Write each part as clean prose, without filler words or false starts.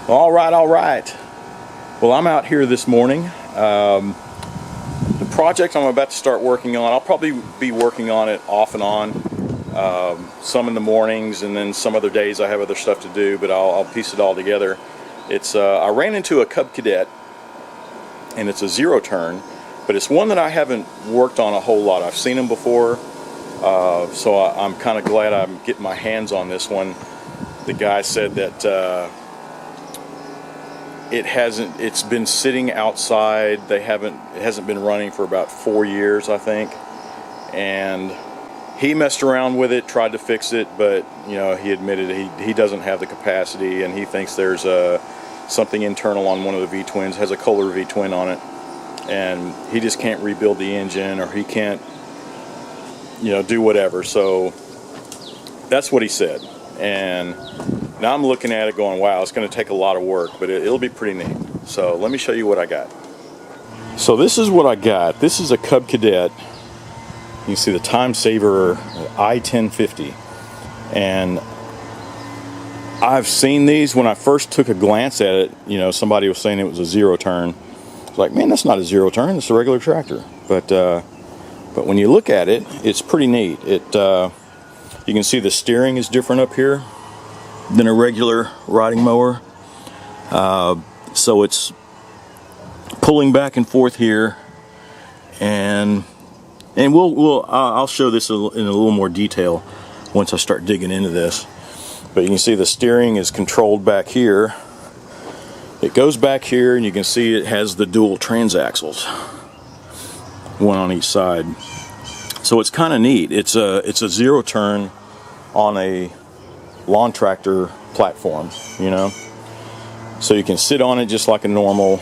All right. Well, I'm out here this morning. The project I'm about to start working on, I'll probably be working on it off and on. Some in the mornings, and then some other days I have other stuff to do, but I'll piece it all together. It's I ran into a Cub Cadet, and it's a zero turn, but it's one that I haven't worked on a whole lot. I've seen them before, so I'm kind of glad I'm getting my hands on this one. The guy said that it's been sitting outside. It hasn't been running for about 4 years, I think. And he messed around with it, tried to fix it, but he admitted he doesn't have the capacity, and he thinks there's something internal on one of the V-twins, has a Kohler V-twin on it, and he just can't rebuild the engine, or he can't do whatever. So that's what he said. And now I'm looking at it going, wow, it's going to take a lot of work, but it'll be pretty neat. So let me show you what I got. So this is what I got. This is a Cub Cadet. You can see the time saver i1050. And I've seen these. When I first took a glance at it, somebody was saying it was a zero turn. I was like, man, that's not a zero turn. It's a regular tractor. But when you look at it, it's pretty neat. You can see the steering is different up here than a regular riding mower. So it's pulling back and forth here, and I'll show this in a little more detail once I start digging into this. But you can see the steering is controlled back here. It goes back here, and you can see it has the dual transaxles, one on each side. So it's kind of neat. It's a zero turn on a lawn tractor platform, so you can sit on it just like a normal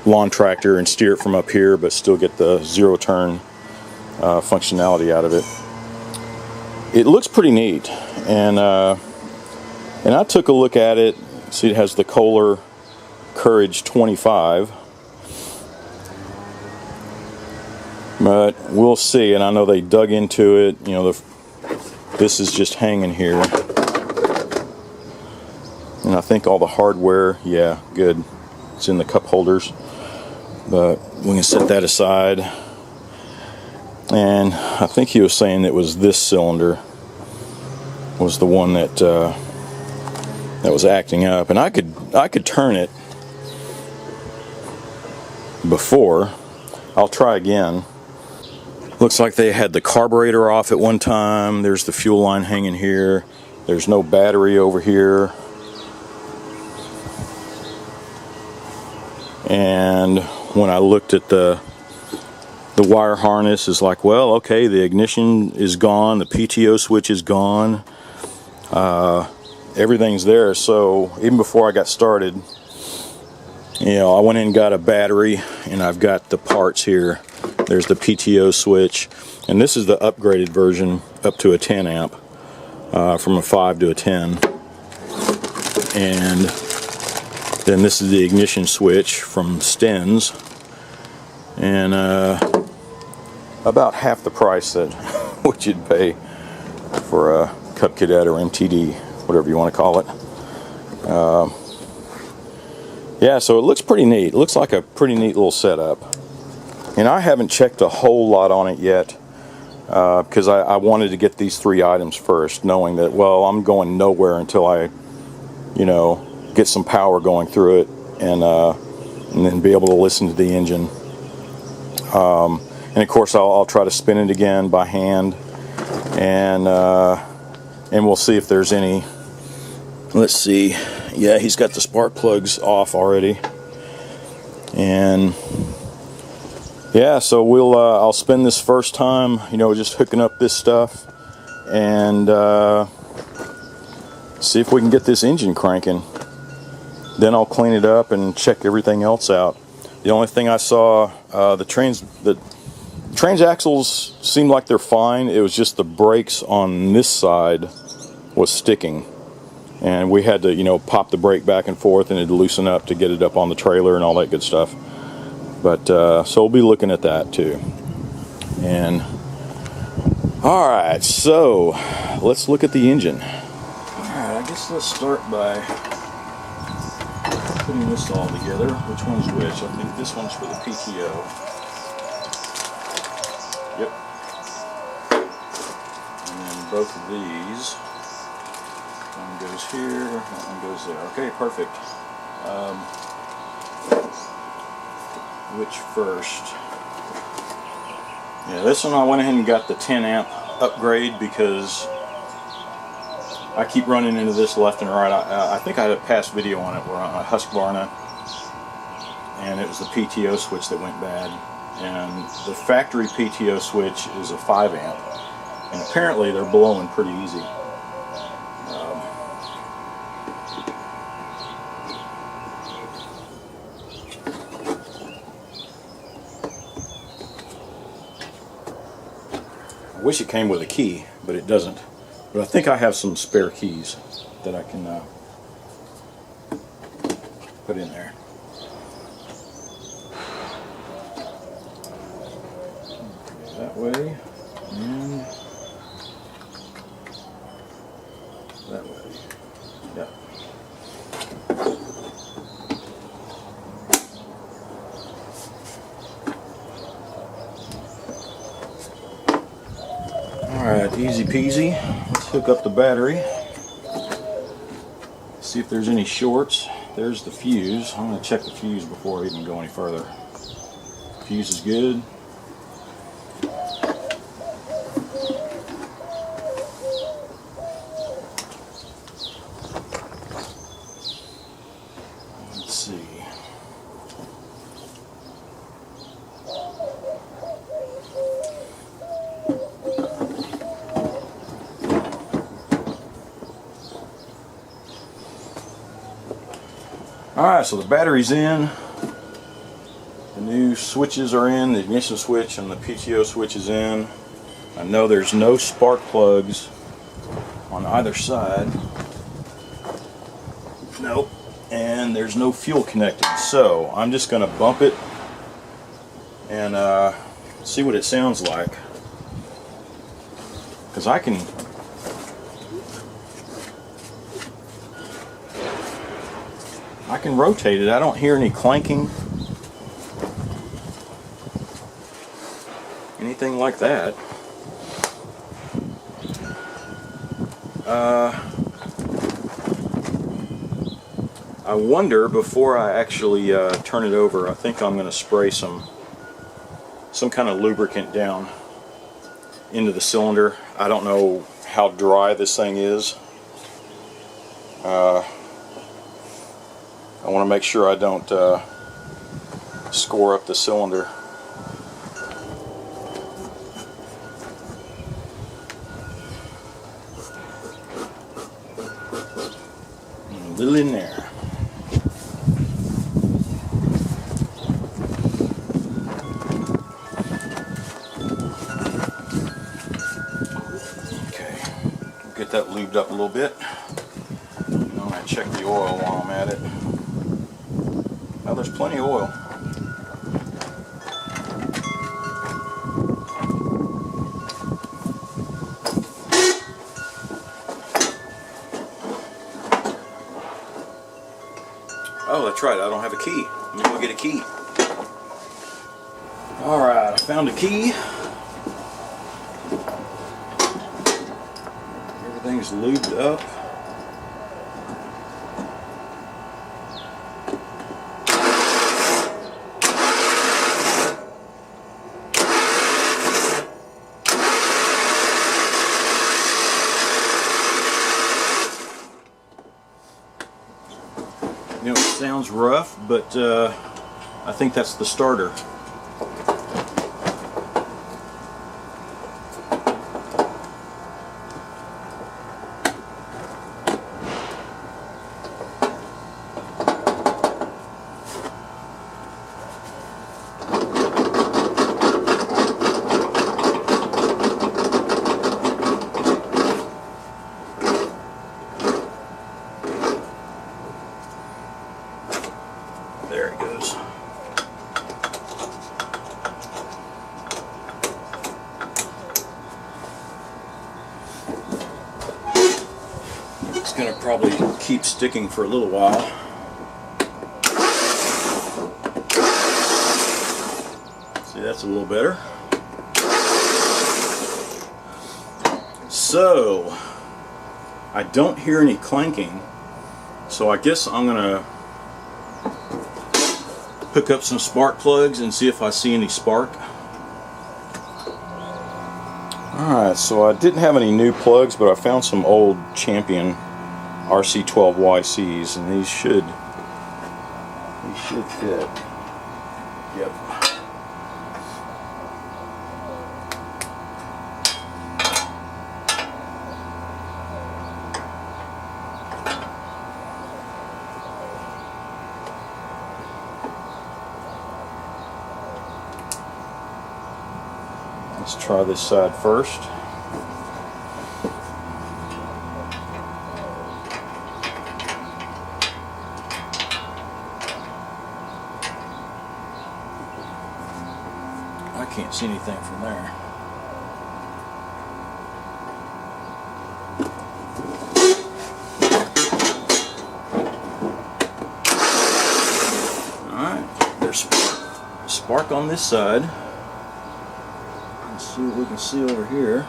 lawn tractor and steer it from up here, but still get the zero turn functionality out of it. It looks pretty neat, and I took a look at it. See, it has the Kohler Courage 25. But we'll see, and I know they dug into it. This is just hanging here, and I think all the hardware, yeah, good. It's in the cup holders, but we can set that aside. And I think he was saying it was this cylinder was the one that was acting up, and I could turn it before. I'll try again. Looks like they had the carburetor off at one time. There's the fuel line hanging here. There's no battery over here. And when I looked at the wire harness, is like, well, okay, the ignition is gone, the PTO switch is gone, everything's there. So even before I got started, I went in and got a battery, and I've got the parts here. There's the PTO switch, and this is the upgraded version up to a 10 amp, from a 5 to a 10. And then this is the ignition switch from Stens, and about half the price that what you'd pay for a Cub Cadet or MTD, whatever you want to call it. Yeah, so it looks pretty neat. It looks like a pretty neat little setup. And I haven't checked a whole lot on it yet, because I wanted to get these 3 items first, knowing that, well, I'm going nowhere until I, get some power going through it, and then be able to listen to the engine. And of course, I'll try to spin it again by hand, and we'll see if there's any. Let's see. Yeah, he's got the spark plugs off already, and yeah, so I'll spend this first time, just hooking up this stuff, and see if we can get this engine cranking. Then I'll clean it up and check everything else out. The only thing I saw, the transaxles seemed like they're fine. It was just the brakes on this side was sticking, and we had to, pop the brake back and forth, and it'd loosen up to get it up on the trailer and all that good stuff. But so we'll be looking at that too. And all right, so let's look at the engine. All right, I guess let's start by putting this all together. Which one's which? I think this one's for the PTO. Yep. And then both of these. One goes here, that one goes there. Okay, perfect. Which first? Yeah, this one I went ahead and got the 10 amp upgrade because I keep running into this left and right. I think I had a past video on it where on a Husqvarna, and it was the PTO switch that went bad. And the factory PTO switch is a 5 amp, and apparently they're blowing pretty easy. I wish it came with a key, but it doesn't. But I think I have some spare keys that I can put in there. That way, and that way. Yeah. Alright, easy peasy. Let's hook up the battery. See if there's any shorts. There's the fuse. I'm going to check the fuse before I even go any further. Fuse is good. Let's see. Alright, so the battery's in, the new switches are in, the ignition switch and the PTO switch is in. I know there's no spark plugs on either side. Nope. And there's no fuel connected, so I'm just going to bump it and see what it sounds like. Because I can rotate it. I don't hear any clanking, anything like that. I wonder, before I actually turn it over, I think I'm going to spray some kind of lubricant down into the cylinder. I don't know how dry this thing is. I want to make sure I don't score up the cylinder. A little in there. Okay, get that lubed up a little bit. I'm going to check the oil while I'm at it. Now there's plenty of oil. Oh, that's right, I don't have a key. Let me go get a key. Alright, I found a key. Everything's lubed up. You know, it sounds rough, but I think that's the starter. There it goes. It's going to probably keep sticking for a little while. See, that's a little better. So, I don't hear any clanking, so I guess I'm gonna hook up some spark plugs and see if I see any spark. Alright, so I didn't have any new plugs, but I found some old Champion RC12YCs, and these should fit. Yep. Let's try this side first. I can't see anything from there. Alright, there's spark on this side. Let's see what we can see over here.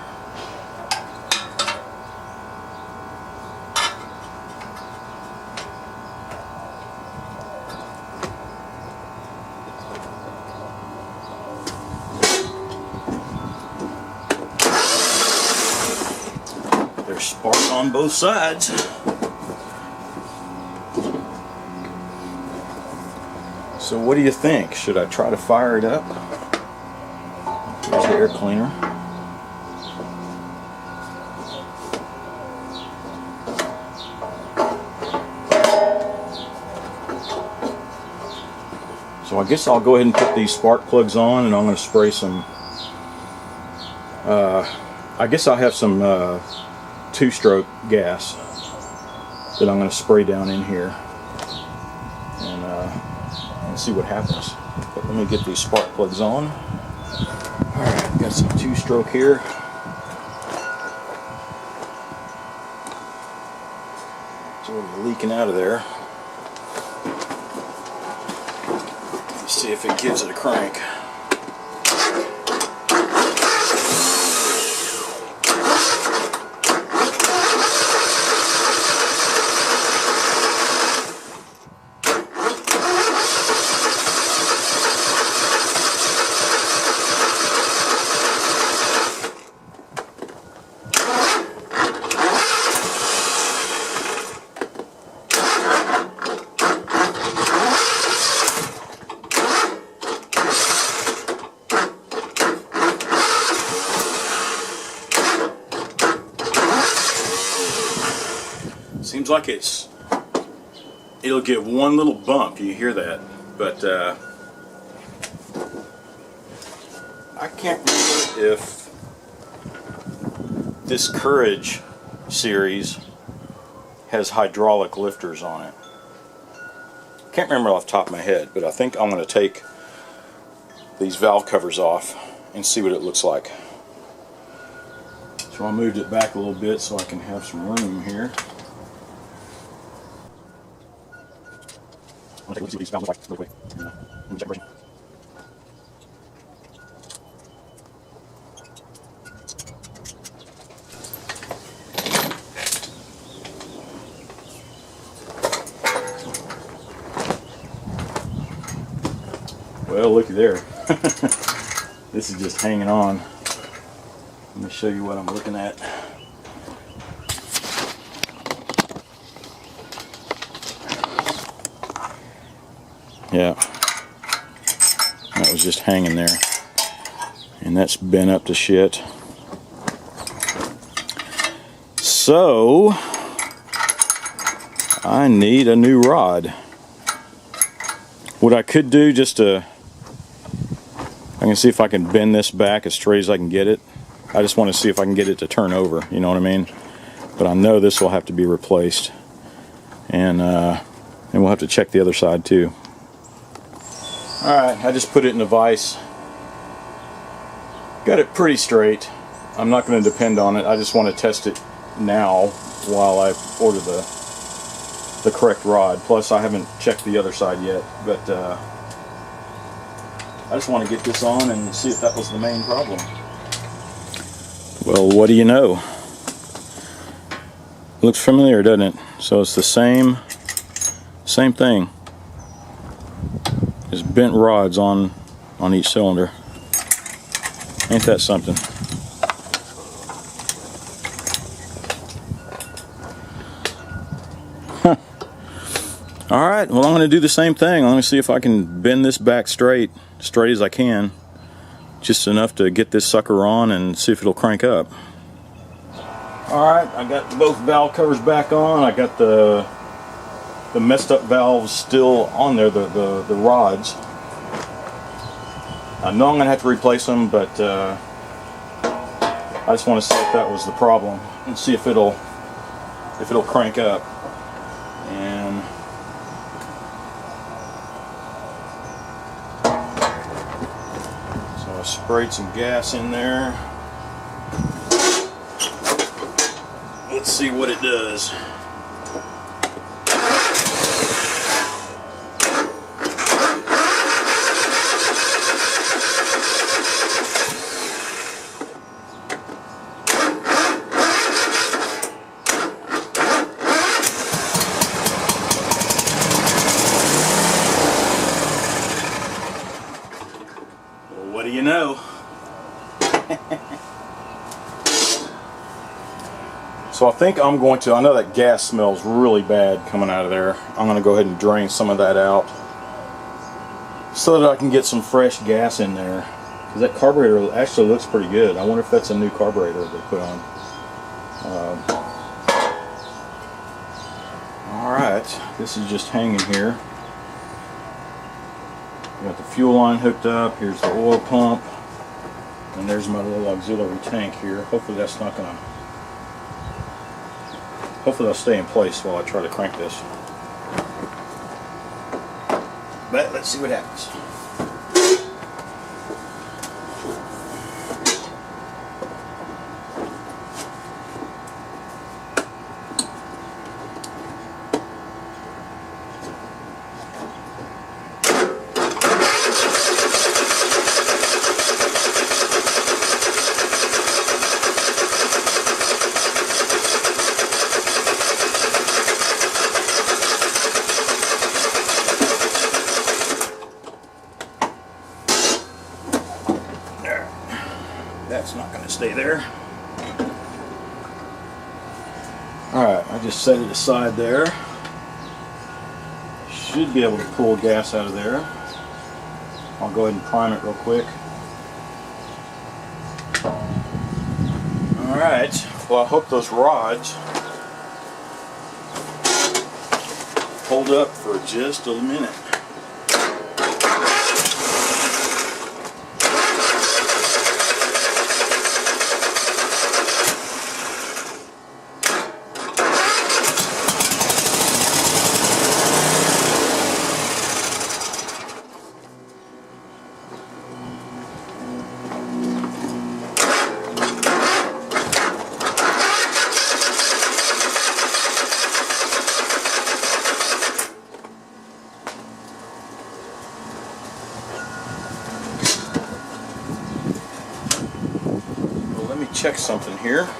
There's spark on both sides. So what do you think? Should I try to fire it up? Here's the air cleaner. So I guess I'll go ahead and put these spark plugs on, and I'm going to spray some, I guess I have some two-stroke gas that I'm going to spray down in here and see what happens. But let me get these spark plugs on. Alright, got some two-stroke here. It's already leaking out of there. Let's see if it gives it a crank. Seems like it'll get one little bump, you hear that, but I can't remember if this Courage series has hydraulic lifters on it. Can't remember off the top of my head, but I think I'm going to take these valve covers off and see what it looks like. So I moved it back a little bit so I can have some room here. I'm going to take a look and see what these valves look like real quick. Let me check the pressure. Well, looky there. This is just hanging on. Let me show you what I'm looking at. Yeah, that was just hanging there, and that's bent up to shit. So I need a new rod. What I could do, just to, I can see if I can bend this back as straight as I can get it. I just want to see if I can get it to turn over, you know what I mean? But I know this will have to be replaced, and we'll have to check the other side too. Alright, I just put it in a vise. Got it pretty straight. I'm not going to depend on it. I just want to test it now while I order the correct rod. Plus I haven't checked the other side yet, but I just want to get this on and see if that was the main problem. Well, what do you know? Looks familiar, doesn't it? So it's the same thing. There's bent rods on each cylinder. Ain't that something? Huh. Alright, well, I'm going to do the same thing. I'm going to see if I can bend this back straight as I can. Just enough to get this sucker on and see if it'll crank up. Alright, I got both valve covers back on. I got the messed up valves still on there, the rods. I know I'm going to have to replace them, but I just want to see if that was the problem and see if it'll crank up. And so I sprayed some gas in there. Let's see what it does. Well, what do you know? So I think I'm going to, I know that gas smells really bad coming out of there. I'm going to go ahead and drain some of that out so that I can get some fresh gas in there. Because that carburetor actually looks pretty good. I wonder if that's a new carburetor they put on. Alright, this is just hanging here. Got the fuel line hooked up. Here's the oil pump. And there's my little auxiliary tank here. Hopefully that's not going to... Hopefully that'll stay in place while I try to crank this. But let's see what happens. That's not going to stay there. Alright, I just set it aside there. Should be able to pull gas out of there. I'll go ahead and prime it real quick. Alright, well, I hope those rods hold up for just a minute. Check something here. Get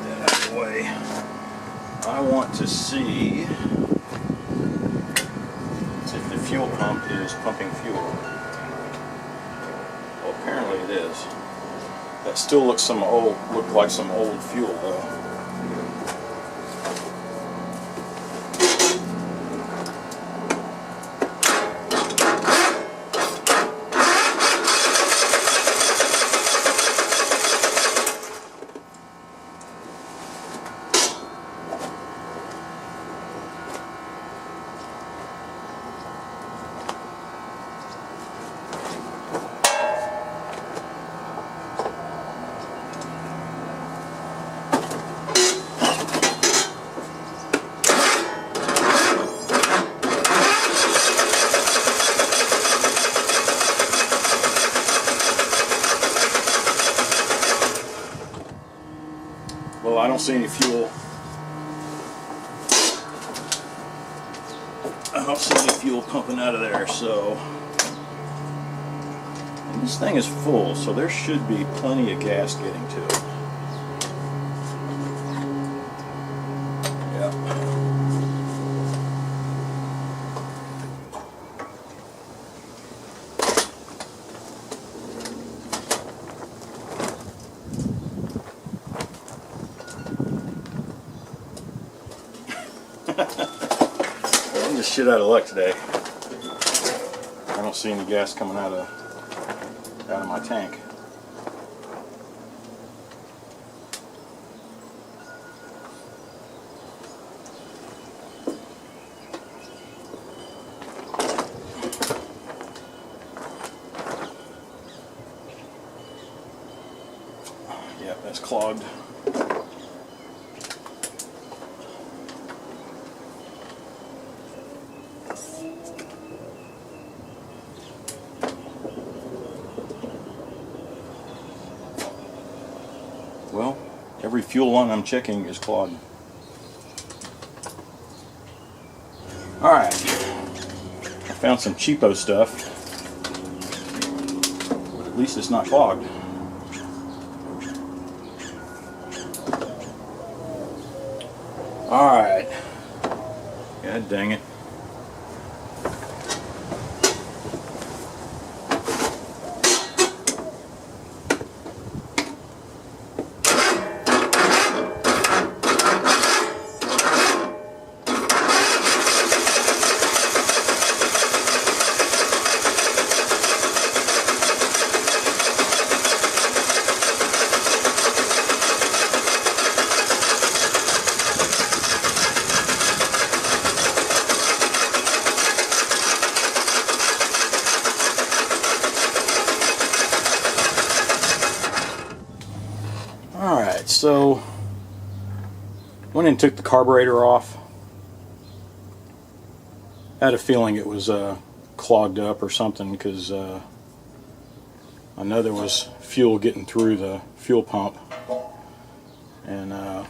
that out of the way. I want to see if the fuel pump is pumping fuel. Apparently it is. That still looks like some old fuel though. see any fuel. I don't see any fuel pumping out of there, so. And this thing is full, so there should be plenty of gas getting to it. Yep. I'm just shit out of luck today. I don't see any gas coming out of my tank. Yep, that's clogged. Well, every fuel line I'm checking is clogged. Alright, I found some cheapo stuff, but at least it's not clogged. Alright, god dang it. Alright, so went and took the carburetor off. I had a feeling it was clogged up or something, because I know there was fuel getting through the fuel pump, and I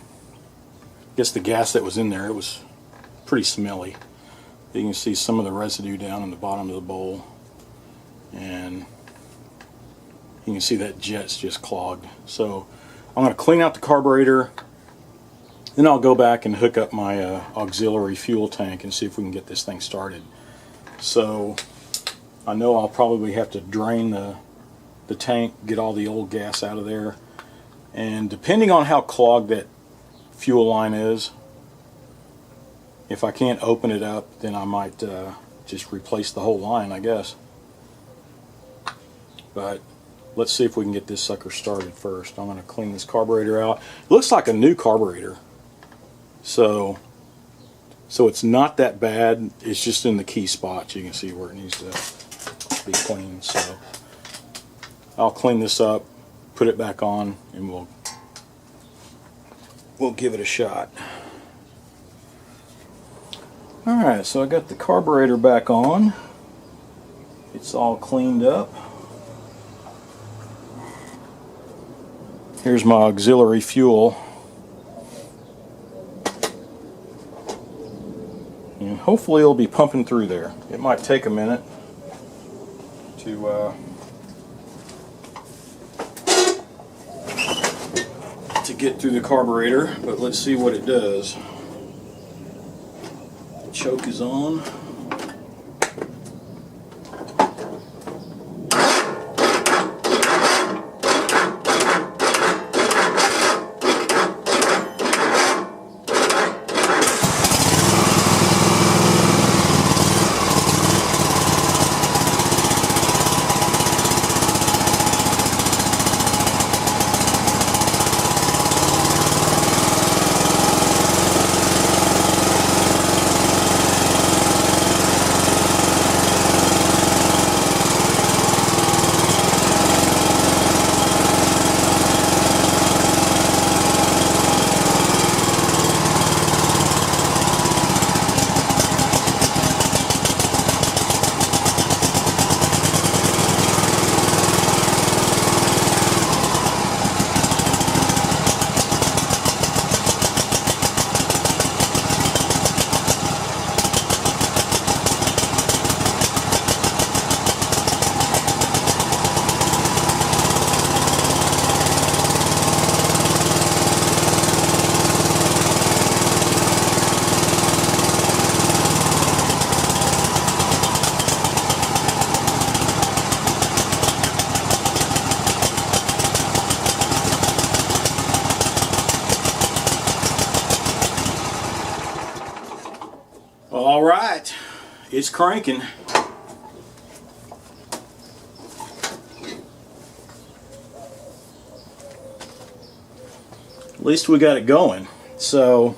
guess the gas that was in there, it was pretty smelly. You can see some of the residue down in the bottom of the bowl, and you can see that jet's just clogged. So I'm going to clean out the carburetor, then I'll go back and hook up my auxiliary fuel tank and see if we can get this thing started. So I know I'll probably have to drain the tank, get all the old gas out of there, and depending on how clogged that fuel line is, if I can't open it up, then I might just replace the whole line, I guess. But let's see if we can get this sucker started first. I'm going to clean this carburetor out. It looks like a new carburetor, so it's not that bad. It's just in the key spots. You can see where it needs to be cleaned. So I'll clean this up, put it back on, and we'll give it a shot. Alright, so I got the carburetor back on. It's all cleaned up. Here's my auxiliary fuel. And hopefully it'll be pumping through there. It might take a minute to get through the carburetor, but let's see what it does. The choke is on. All right, it's cranking. At least we got it going. So,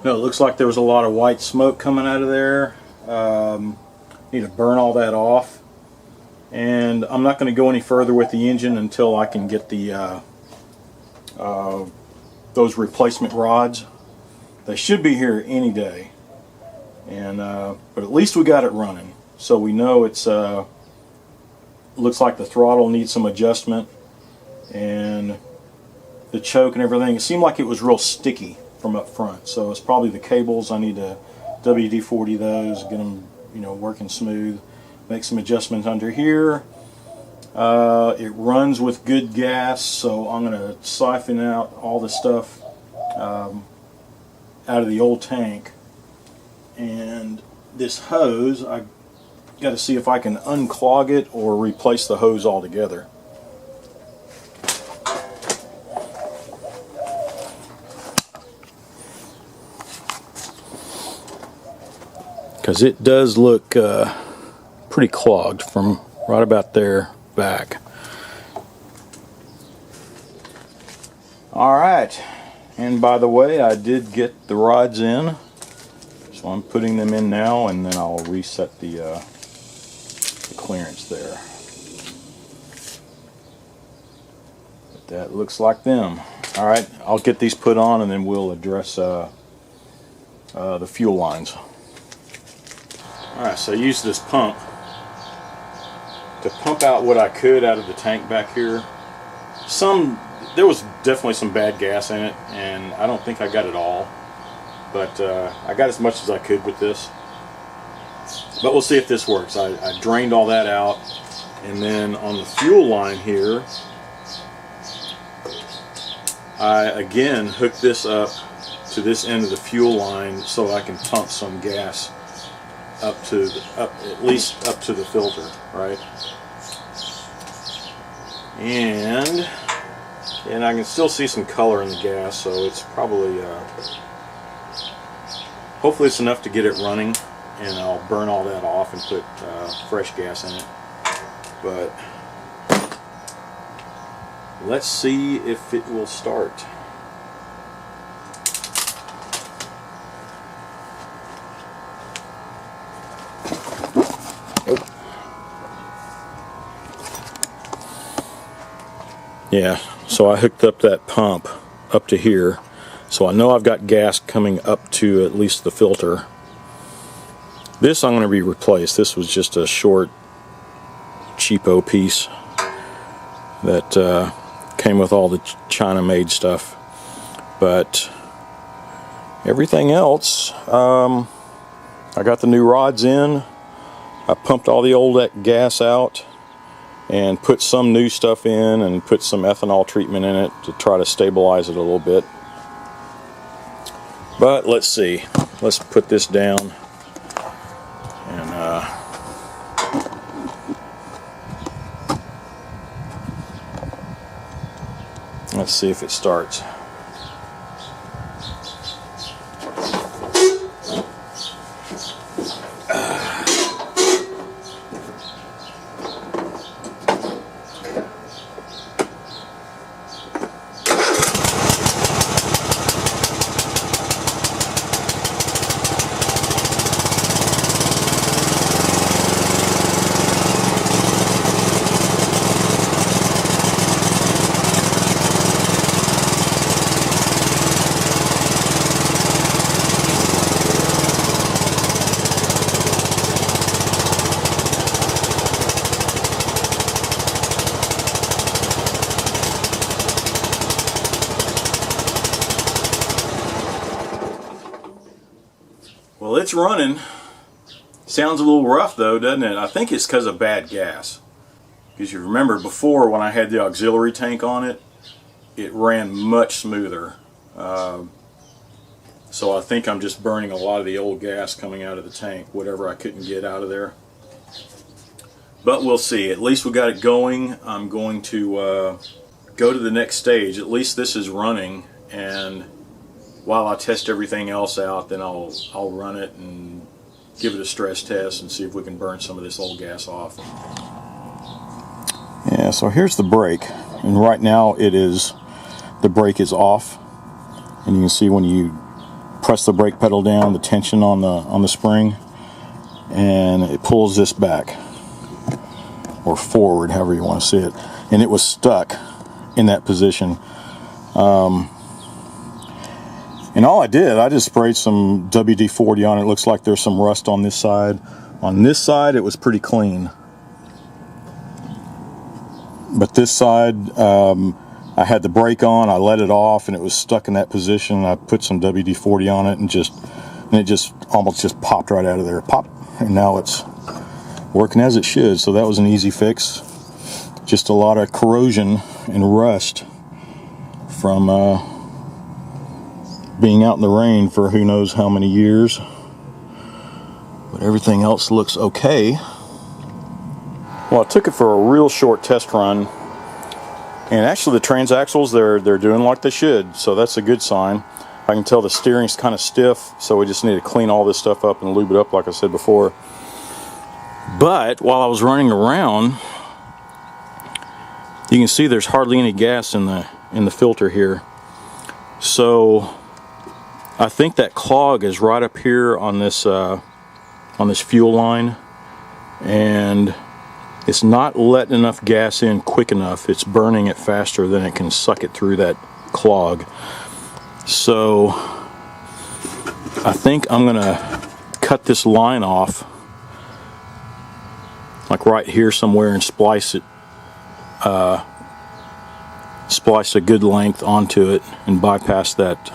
no, it looks like there was a lot of white smoke coming out of there. Need to burn all that off. And I'm not going to go any further with the engine until I can get the those replacement rods. They should be here any day. And but at least we got it running. So we know it's looks like the throttle needs some adjustment, and the choke and everything. It seemed like it was real sticky from up front, so it's probably the cables. I need to WD-40 those, get them, you know, working smooth. Make some adjustments under here. It runs with good gas, so I'm going to siphon out all the stuff out of the old tank. And this hose, I got to see if I can unclog it or replace the hose altogether. Because it does look pretty clogged from right about there back. Alright, and by the way, I did get the rods in, so I'm putting them in now, and then I'll reset the clearance there. But that looks like them. Alright, I'll get these put on and then we'll address the fuel lines. Alright, so I used this pump to pump out what I could out of the tank back here. There was definitely some bad gas in it, and I don't think I got it all, but I got as much as I could with this. But we'll see if this works. I drained all that out, and then on the fuel line here, I again hooked this up to this end of the fuel line so I can pump some gas at least up to the filter, right? And I can still see some color in the gas, so it's probably hopefully it's enough to get it running, and I'll burn all that off and put fresh gas in it. But let's see if it will start. Yeah, so I hooked up that pump up to here, so I know I've got gas coming up to at least the filter. This I'm going to be replaced. This was just a short, cheapo piece that came with all the China-made stuff. But everything else, I got the new rods in. I pumped all the old gas out and put some new stuff in and put some ethanol treatment in it to try to stabilize it a little bit. But let's see. Let's put this down and let's see if it starts. Well, it's running. Sounds a little rough though, doesn't it? I think it's because of bad gas. Because you remember before when I had the auxiliary tank on it, it ran much smoother. So I think I'm just burning a lot of the old gas coming out of the tank, whatever I couldn't get out of there. But we'll see. At least we got it going. I'm going to go to the next stage. At least this is running, and while I test everything else out, then I'll run it and give it a stress test and see if we can burn some of this old gas off. Yeah, so here's the brake, and right now the brake is off, and you can see when you press the brake pedal down, the tension on the spring, and it pulls this back or forward, however you want to see it, and it was stuck in that position. And all I just sprayed some WD-40 on it. It looks like there's some rust on this side. On this side, it was pretty clean. But this side, I had the brake on, I let it off, and it was stuck in that position. I put some WD-40 on it, and it just almost just popped right out of there. Pop! And now it's working as it should. So that was an easy fix. Just a lot of corrosion and rust from being out in the rain for who knows how many years. But everything else looks okay. Well, I took it for a real short test run, and actually the transaxles, they're doing like they should, so that's a good sign. I can tell the steering's kind of stiff, so we just need to clean all this stuff up and lube it up like I said before. But while I was running around, you can see there's hardly any gas in the filter here. So I think that clog is right up here on this fuel line, and it's not letting enough gas in quick enough. It's burning it faster than it can suck it through that clog. So I think I'm gonna cut this line off, like right here somewhere, and splice it, splice a good length onto it and bypass that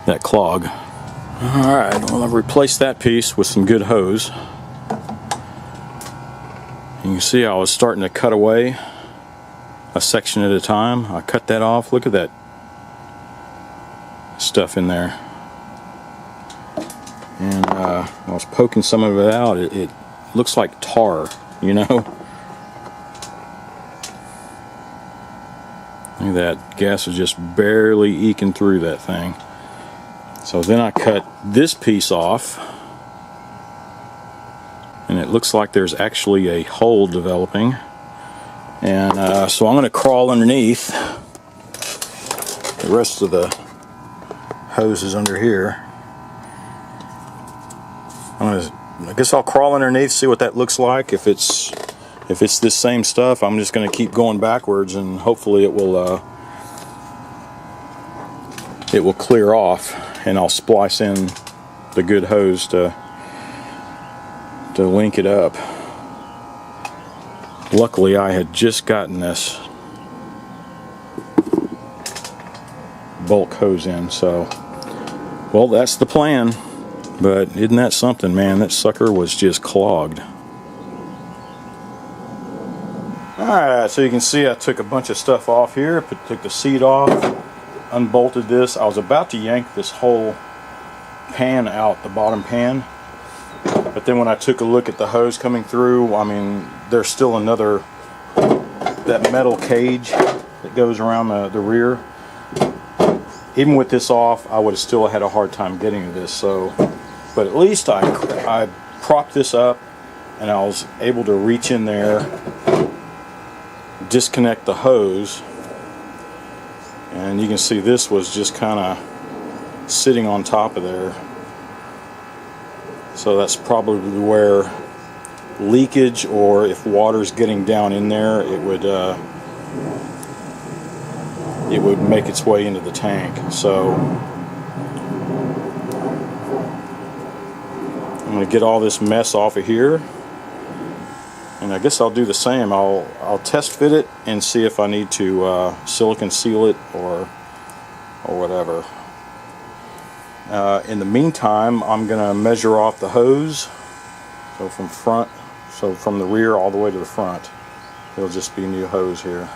that clog. Alright, well, I've replaced that piece with some good hose. You can see I was starting to cut away a section at a time. I cut that off. Look at that stuff in there. And I was poking some of it out. It looks like tar, you know? Look at that. Gas is just barely eking through that thing. So then I cut this piece off, and it looks like there's actually a hole developing. And so I'm going to crawl underneath. The rest of the hose is under here. I guess I'll crawl underneath, see what that looks like. If it's this same stuff, I'm just going to keep going backwards, and hopefully it will clear off, and I'll splice in the good hose to link it up. Luckily, I had just gotten this bulk hose in, so well, that's the plan. But isn't that something, man? That sucker was just clogged. Alright, so you can see I took a bunch of stuff off here, took the seat off, unbolted this. I was about to yank this whole pan out, the bottom pan, but then when I took a look at the hose coming through, I mean, there's still another, that metal cage that goes around the rear. Even with this off, I would have still had a hard time getting to this. So, but at least I propped this up, and I was able to reach in there, disconnect the hose, and you can see this was just kind of sitting on top of there. So that's probably where leakage, or if water's getting down in there, it would make its way into the tank. So I'm going to get all this mess off of here, and I guess I'll do the same. I'll test fit it and see if I need to silicone seal it or whatever. In the meantime, I'm going to measure off the hose. So from the rear all the way to the front, it'll just be new hose here.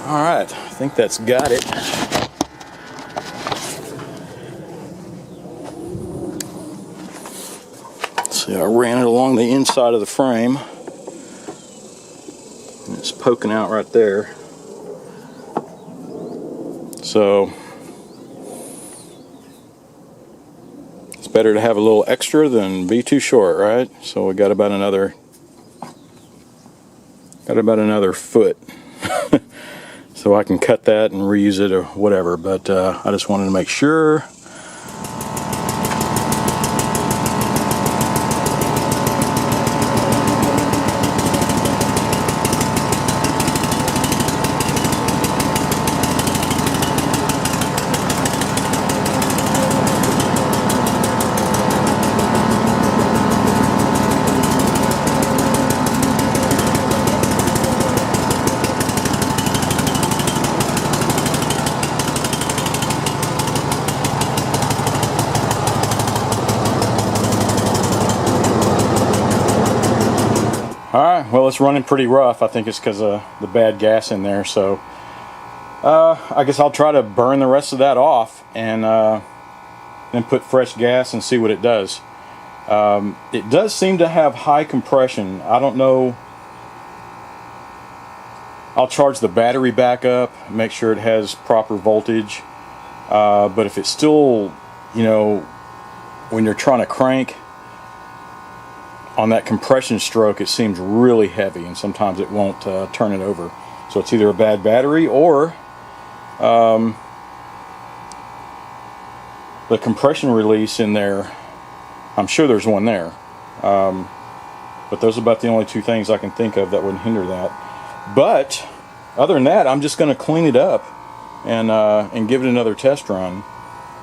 Alright, I think that's got it. See, I ran it along the inside of the frame. And it's poking out right there. So it's better to have a little extra than be too short, right? So we got about another foot. So I can cut that and reuse it or whatever, but I just wanted to make sure. Alright, well, it's running pretty rough. I think it's because of the bad gas in there, so I guess I'll try to burn the rest of that off and then put fresh gas and see what it does. It does seem to have high compression. I don't know. I'll charge the battery back up, make sure it has proper voltage, but if it's still, you know, when you're trying to crank on that compression stroke, it seems really heavy, and sometimes it won't turn it over. So it's either a bad battery or the compression release in there. I'm sure there's one there, but those are about the only two things I can think of that would hinder that. But other than that, I'm just going to clean it up and give it another test run.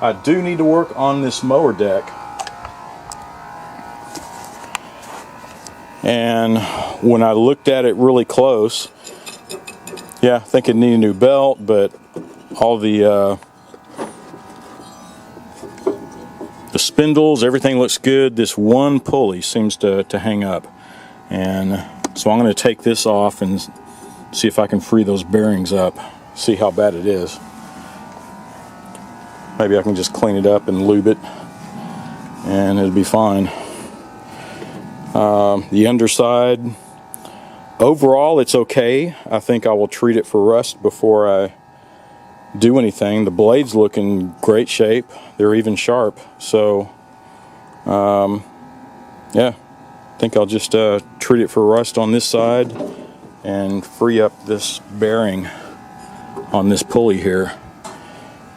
I do need to work on this mower deck. And when I looked at it really close, yeah, I think it needed a new belt, but all the spindles, everything looks good. This one pulley seems to hang up. And so I'm going to take this off and see if I can free those bearings up, see how bad it is. Maybe I can just clean it up and lube it, and it'll be fine. The underside, overall it's okay. I think I will treat it for rust before I do anything. The blades look in great shape. They're even sharp. So yeah, I think I'll just treat it for rust on this side and free up this bearing on this pulley here.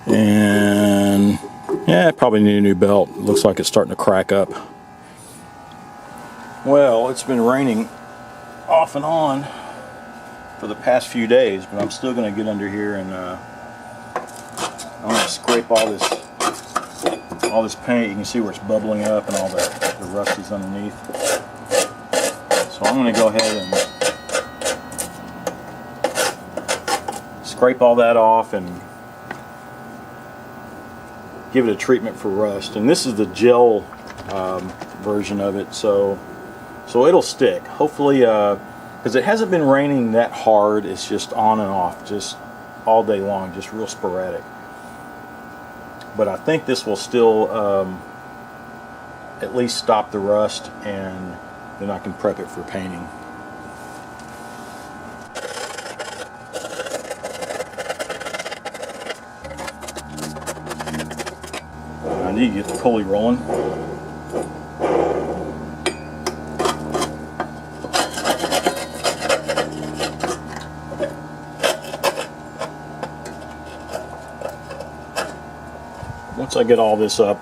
And yeah, probably need a new belt. Looks like it's starting to crack up. Well, it's been raining off and on for the past few days, but I'm still going to get under here and I'm going to scrape all this paint. You can see where it's bubbling up and all the rust is underneath. So I'm going to go ahead and scrape all that off and give it a treatment for rust. And this is the gel version of it, so it'll stick, hopefully, because it hasn't been raining that hard. It's just on and off, just all day long, just real sporadic. But I think this will still at least stop the rust, and then I can prep it for painting. I need to get the pulley rolling. Once I get all this up,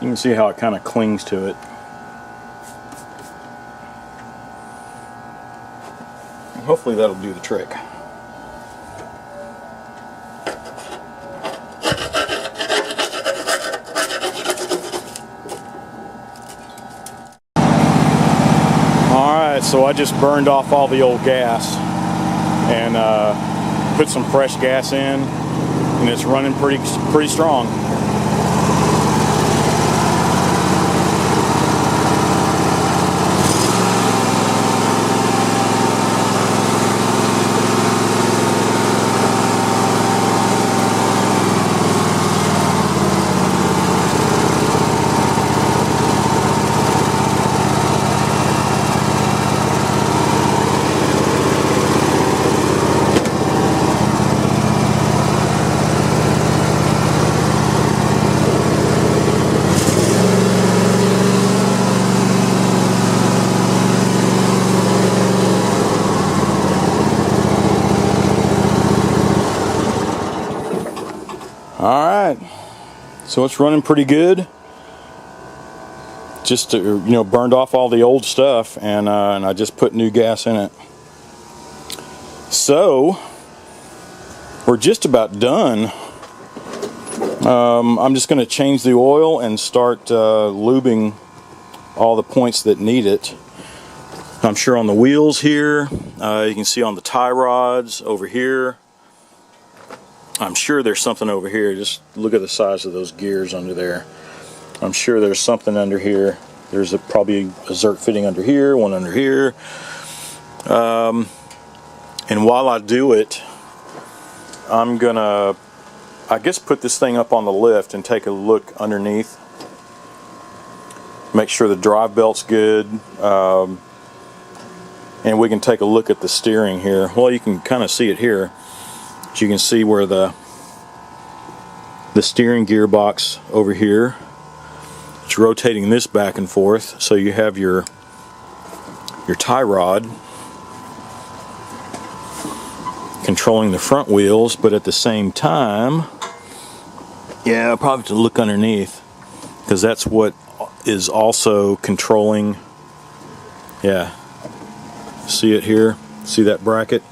you can see how it kind of clings to it. And hopefully that'll do the trick. So I just burned off all the old gas and put some fresh gas in, and it's running pretty strong. So it's running pretty good. Just burned off all the old stuff, and I just put new gas in it. So we're just about done. I'm just going to change the oil and start lubing all the points that need it. I'm sure on the wheels here, you can see on the tie rods over here. I'm sure there's something over here. Just look at the size of those gears under there. I'm sure there's something under here. There's probably a Zerk fitting under here, one under here. And while I do it, I'm gonna, I guess, put this thing up on the lift and take a look underneath. Make sure the drive belt's good. And we can take a look at the steering here. Well, you can kind of see it here. But you can see where the steering gearbox over here. It's rotating this back and forth, so you have your tie rod controlling the front wheels, but at the same time, yeah, I'll probably have to look underneath, because that's what is also controlling. Yeah, see it here? See that bracket?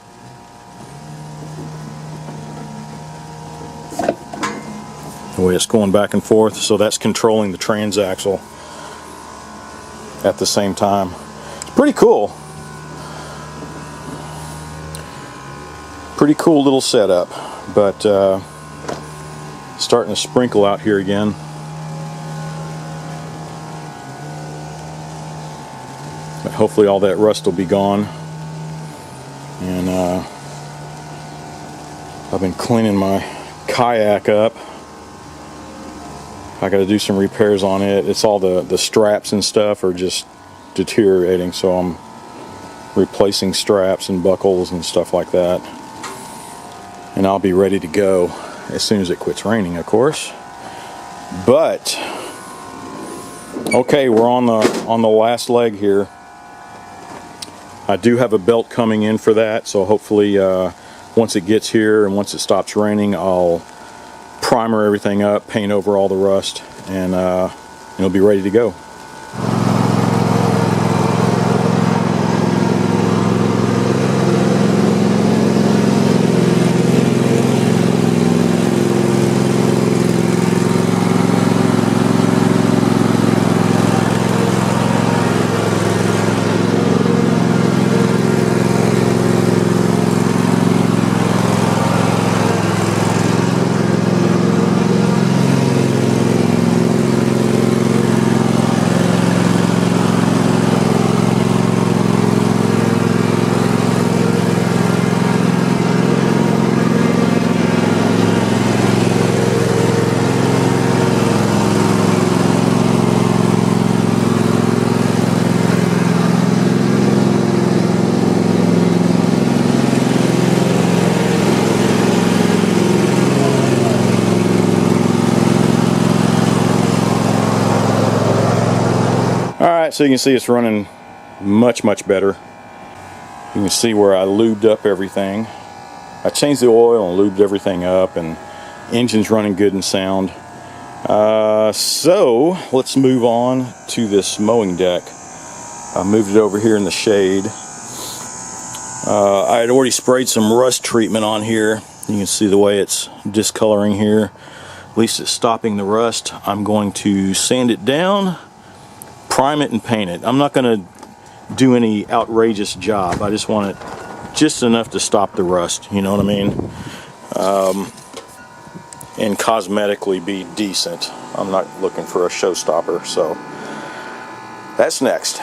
The way it's going back and forth, so that's controlling the transaxle at the same time. It's pretty cool. Pretty cool little setup, but starting to sprinkle out here again. But hopefully all that rust will be gone. And I've been cleaning my kayak up. I got to do some repairs on it. It's all the straps and stuff are just deteriorating, so I'm replacing straps and buckles and stuff like that. And I'll be ready to go as soon as it quits raining, of course. But okay, we're on the last leg here. I do have a belt coming in for that, so hopefully once it gets here and once it stops raining, I'll primer everything up, paint over all the rust, and it'll be ready to go. Alright, so you can see it's running much better. You can see where I lubed up everything. I changed the oil and lubed everything up, and engine's running good and sound. So let's move on to this mowing deck. I moved it over here in the shade. I had already sprayed some rust treatment on here. You can see the way it's discoloring here. At least it's stopping the rust. I'm going to sand it down, prime it, and paint it. I'm not going to do any outrageous job. I just want it just enough to stop the rust, you know what I mean? And cosmetically be decent. I'm not looking for a showstopper, so that's next.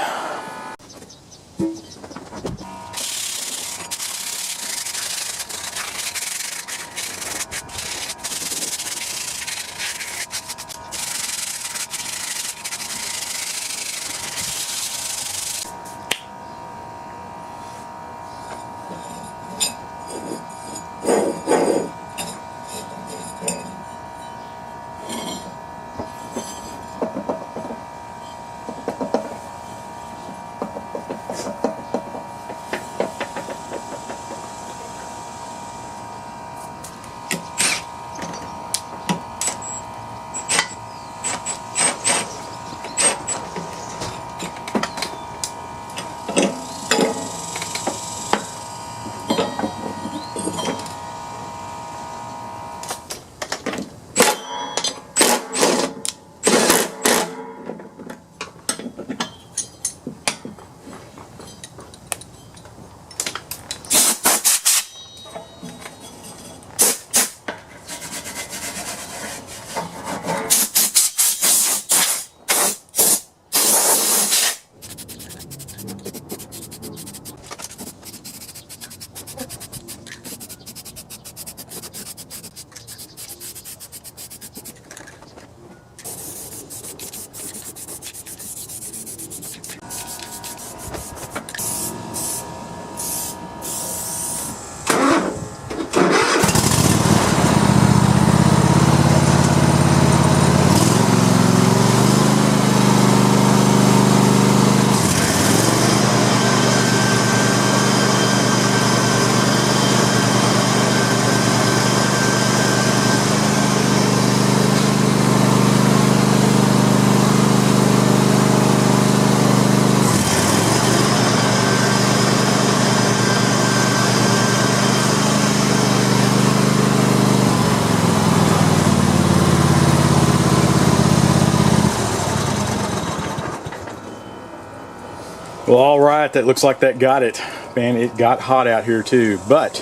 Well, all right, that looks like that got it. Man, it got hot out here too, but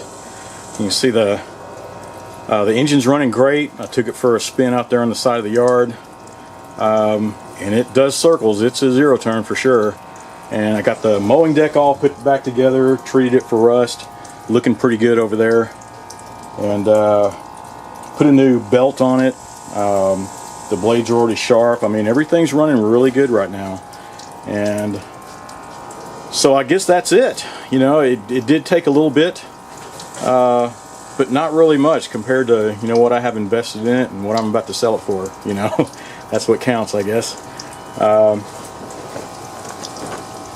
you can see the engine's running great. I took it for a spin out there on the side of the yard, and it does circles. It's a zero turn for sure. And I got the mowing deck all put back together, treated it for rust, looking pretty good over there, and put a new belt on it. The blades are already sharp. I mean, everything's running really good right now. And so I guess that's it. You know, it did take a little bit, but not really much compared to, you know, what I have invested in it and what I'm about to sell it for. You know, that's what counts, I guess.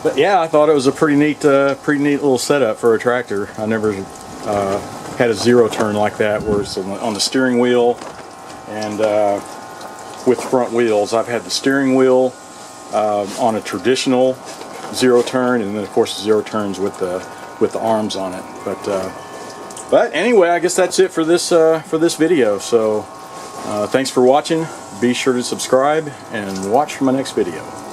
But yeah, I thought it was a pretty neat little setup for a tractor. I never had a zero turn like that, where it's on the steering wheel and with front wheels. I've had the steering wheel on a traditional zero turn, and then of course the zero turns with the arms on it. But anyway, I guess that's it for this video. So thanks for watching. Be sure to subscribe and watch for my next video.